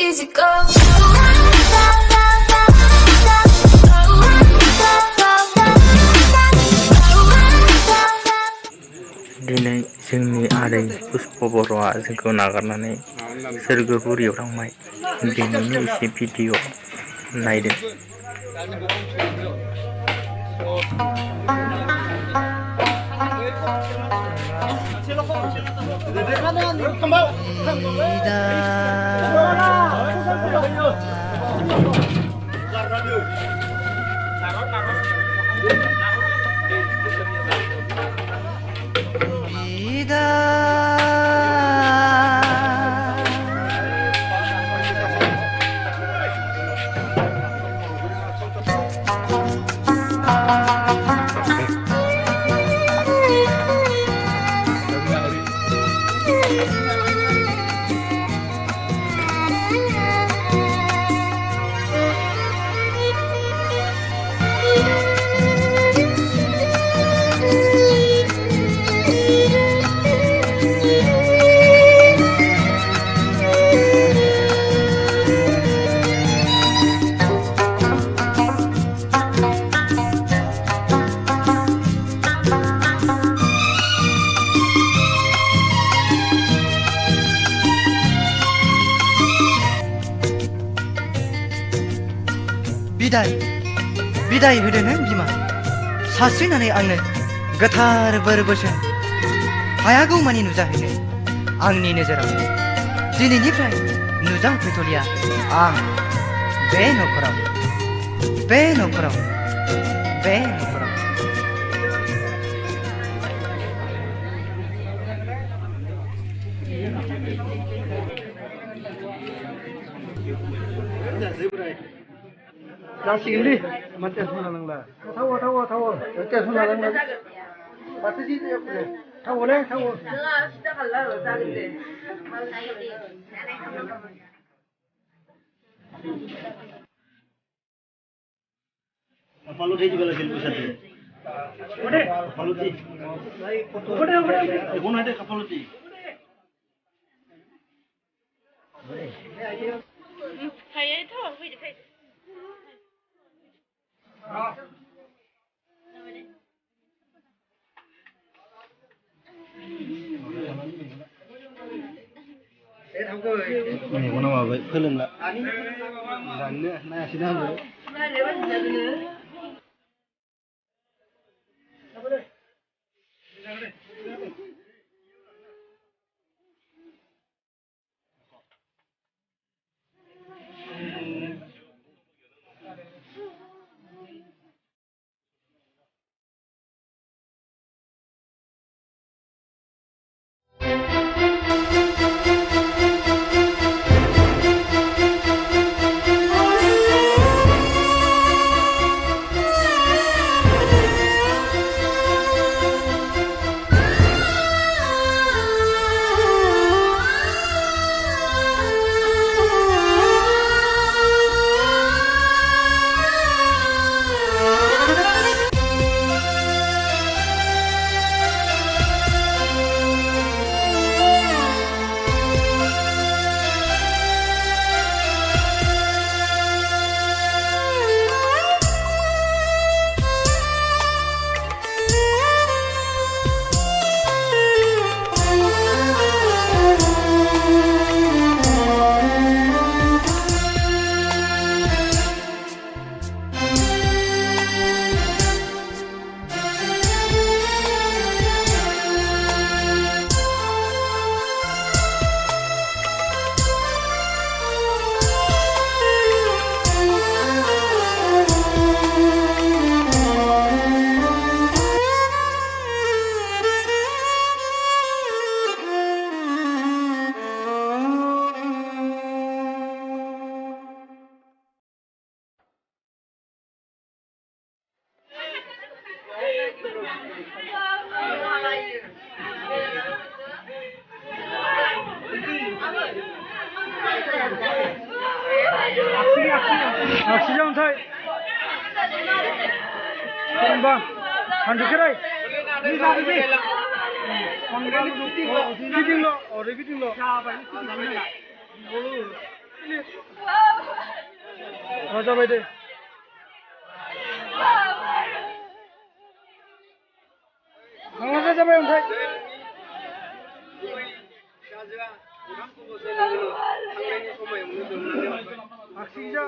Easy go. दिनै जोंनि आदै पुष्प बर'आ जोंखौ नागारनानै सोरगोफुरियाव थांबाय। बेनिनो एसे भिडिअ नायदो। बिदाय होदो नों बिमा सास्रिनानै आंनो गोथार बोर बोसोन हायागौमानि नुजाहैनो आंनि नोजोराव दिनैनिफ्राय नुजाफैथ'लिया आं बे न'खराव जासिगोन लै मा टेनसन लानांला थाव टेनसन लानांला माथो जि थावलै थाव नोंहा सिदा खालामला जागोन दे Follow this वाला खेल पूछते हैं follow this कौन है follow this Thầy thôi, vì thầy. Này con nào vậy? Khơi lên lại. Lần nữa, này xin ăn rồi. Aksi jangan thay. Bang, handu kerai. गिदिंल' ओरै गिदिंल' जाबाय जाबाय दे माबा जाबाय ओमफ्राय आखिजा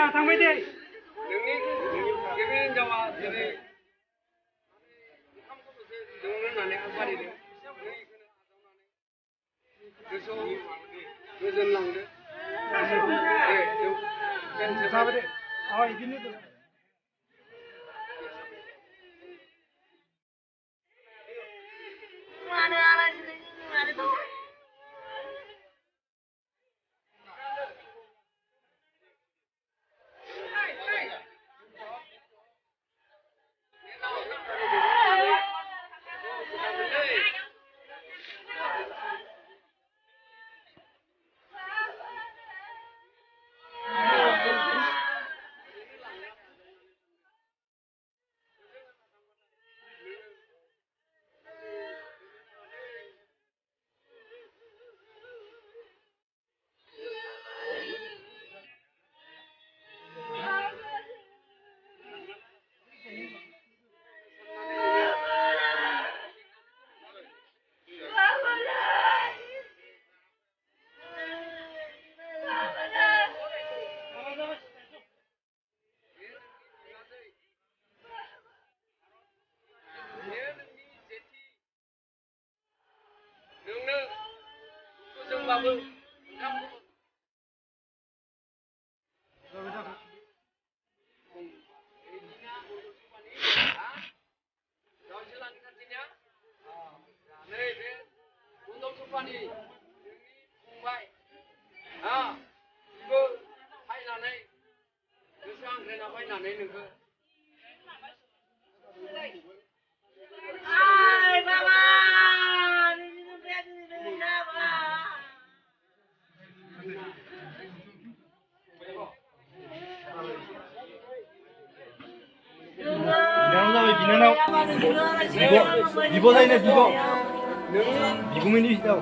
थांबाय दे जाबाय दे बिदिनो बिब' जायोना बिब' बिगुमैनि हिनजाव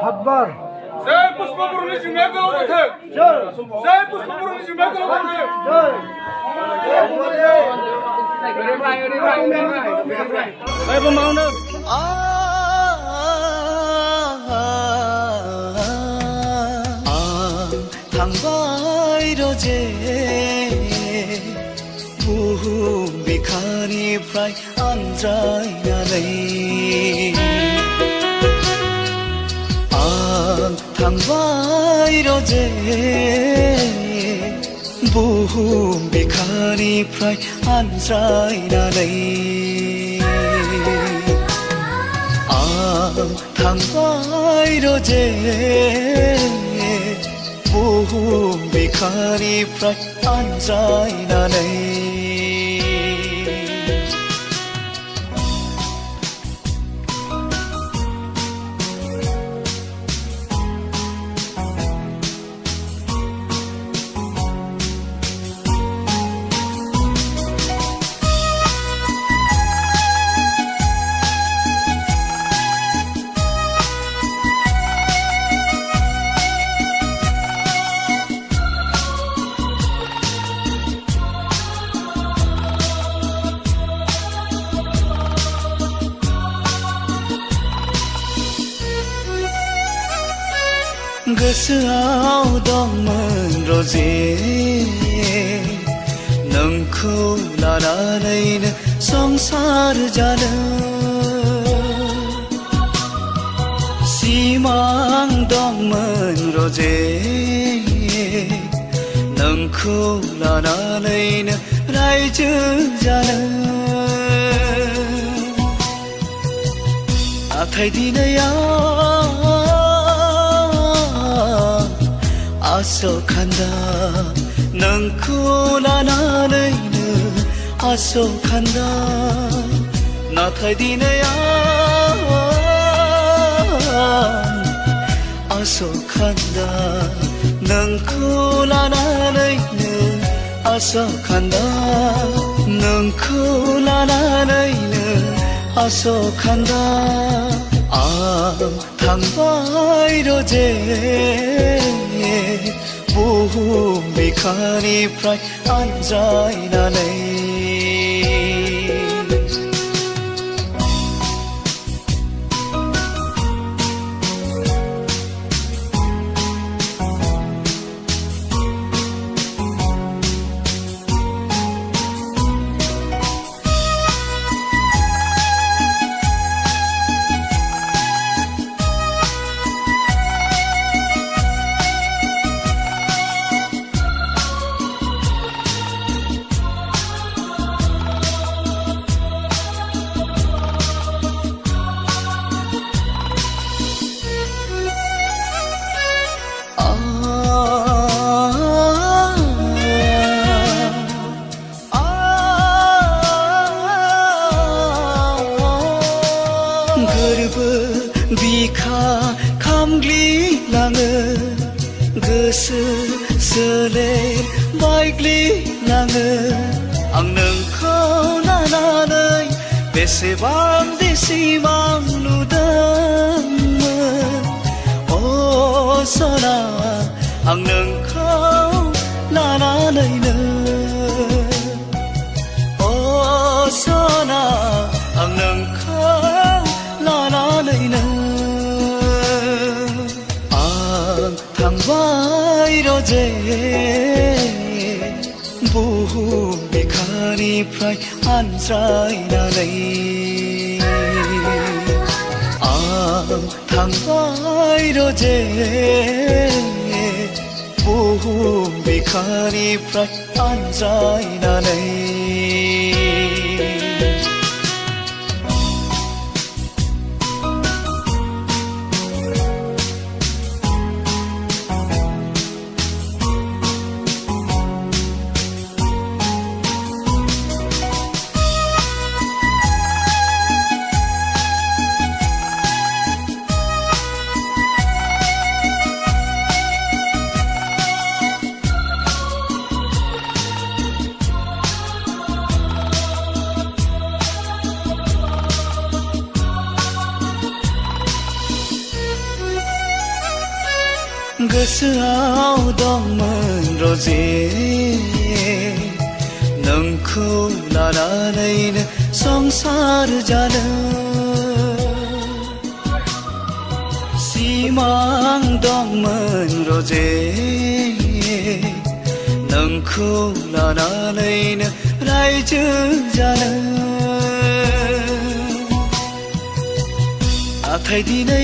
Akbar. जय पुष्प पुरुष में करो थे जय पुष्प पुरुष में करो थे भाई बमाउन थांबाय रजे बुहुम बिखानिफ्राय आनज्रायनानै थांबाय रजे बुहुम बिखानिफ्राय आनज्रायनानै थांबाय रजे बुहुम बिखानिफ्राय आनज्रायनानै गोसोआव दंमोन रजे नोंखौ लानानैनो संसार जानो सिमां दंमोन रजे नोंखौ लानानैनो रायजो जानो नाथाय दिनैयाव आसखान्दा नोंखौ लानानैनो आसखान्दा नाथाय दिनैयाव आसखान्दा नोंखौ लानानैनो आसखान्दा नोंखौ लानानैनो आसखान्दा थांबाय रजे बुहुम बिखानिफ्राय आनज्रायनानै बिखा खामग्लिलाङो गोसो सोलेर बायग्लिलाङो आं नोंखौ लानानै बेसेबांदि सिमां नुदोंमोन अ सना आं नोंखौ लानानैनो अ सना आं नोंखौ लानानैनो थांबाय रजे बुहुम बिखानिफ्राय आनज्रायनानै थांबाय रजे बुहुम बिखानिफ्राय आनज्रायनानै गोसोआव दंमोन रजे नोंखौ लानानैनो संसार जानो सिमां दंमोन रजे नोंखौ लानानैनो रायजो जानो नाथाय दिनै